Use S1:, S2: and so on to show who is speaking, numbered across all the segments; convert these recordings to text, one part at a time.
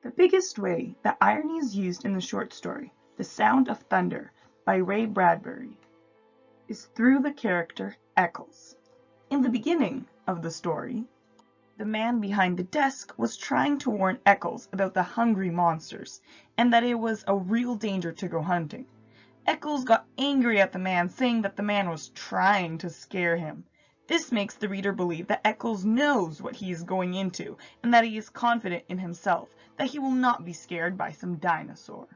S1: The biggest way that irony is used in the short story, The Sound of Thunder by Ray Bradbury, is through the character Eccles. In the beginning of the story, the man behind the desk was trying to warn Eccles about the hungry monsters, and that it was a real danger to go hunting. Eccles got angry at the man, saying that the man was trying to scare him. This makes the reader believe that Eccles knows what he is going into, and that he is confident in himself, that he will not be scared by some dinosaur.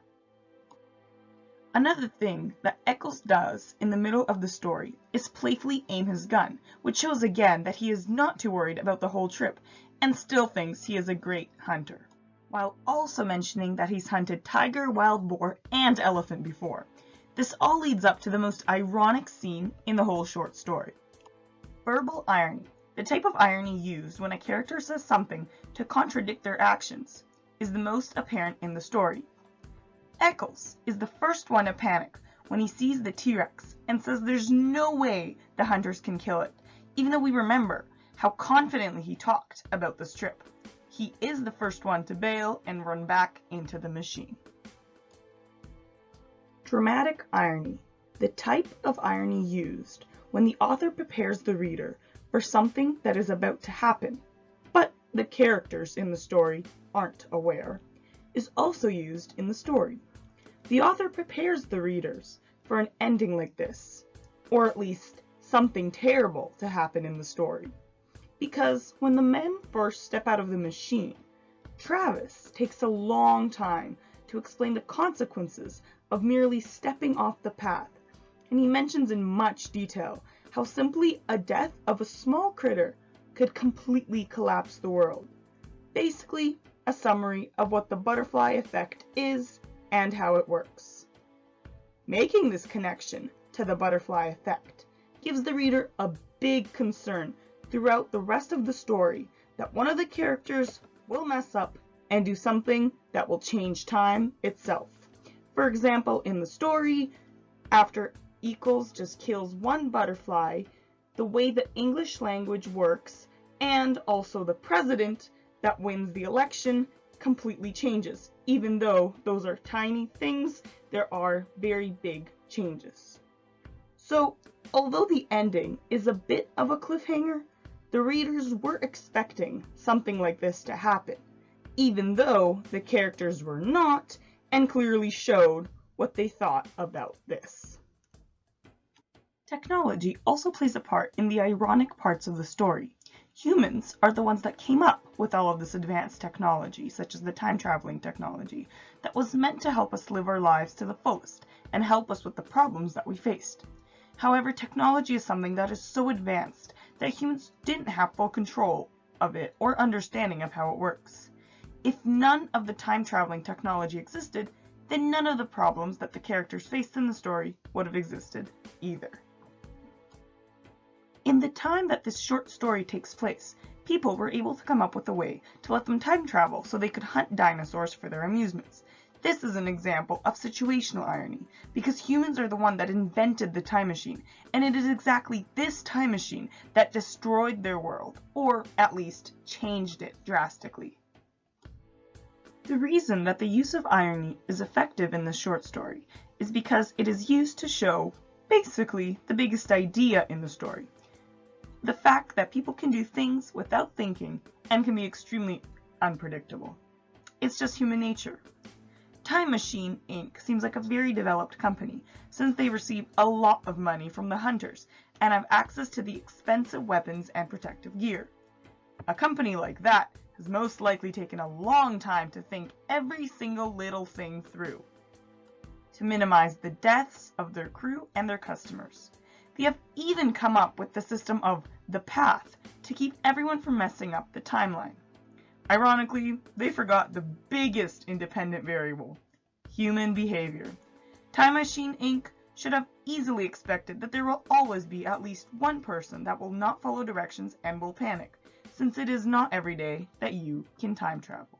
S1: Another thing that Eccles does in the middle of the story is playfully aim his gun, which shows again that he is not too worried about the whole trip, and still thinks he is a great hunter, while also mentioning that he's hunted tiger, wild boar, and elephant before. This all leads up to the most ironic scene in the whole short story. Verbal irony, the type of irony used when a character says something to contradict their actions, is the most apparent in the story. Eccles is the first one to panic when he sees the T-Rex and says there's no way the hunters can kill it, even though we remember how confidently he talked about this trip. He is the first one to bail and run back into the machine. Dramatic irony, the type of irony used when the author prepares the reader for something that is about to happen, but the characters in the story aren't aware, is also used in the story. The author prepares the readers for an ending like this, or at least something terrible to happen in the story. Because when the men first step out of the machine, Travis takes a long time to explain the consequences of merely stepping off the path, and he mentions in much detail how simply a death of a small critter could completely collapse the world. Basically, a summary of what the butterfly effect is and how it works. Making this connection to the butterfly effect gives the reader a big concern throughout the rest of the story that one of the characters will mess up and do something that will change time itself. For example, in the story, after Eccles just kills one butterfly, the way the English language works and also the president that wins the election completely changes. Even though those are tiny things, there are very big changes. So, although the ending is a bit of a cliffhanger, the readers were expecting something like this to happen, even though the characters were not, and clearly showed what they thought about this. Technology also plays a part in the ironic parts of the story. Humans are the ones that came up with all of this advanced technology, such as the time-traveling technology, that was meant to help us live our lives to the fullest and help us with the problems that we faced. However, technology is something that is so advanced that humans didn't have full control of it or understanding of how it works. If none of the time-traveling technology existed, then none of the problems that the characters faced in the story would have existed either. In the time that this short story takes place, people were able to come up with a way to let them time travel so they could hunt dinosaurs for their amusements. This is an example of situational irony, because humans are the one that invented the time machine, and it is exactly this time machine that destroyed their world, or at least changed it drastically. The reason that the use of irony is effective in this short story is because it is used to show, basically, the biggest idea in the story. The fact that people can do things without thinking and can be extremely unpredictable. It's just human nature. Time Machine Inc. seems like a very developed company, since they receive a lot of money from the hunters and have access to the expensive weapons and protective gear. A company like that has most likely taken a long time to think every single little thing through, to minimize the deaths of their crew and their customers. They have even come up with the system of the path to keep everyone from messing up the timeline. Ironically, they forgot the biggest independent variable, human behavior. Time Machine Inc. should have easily expected that there will always be at least one person that will not follow directions and will panic, since it is not every day that you can time travel.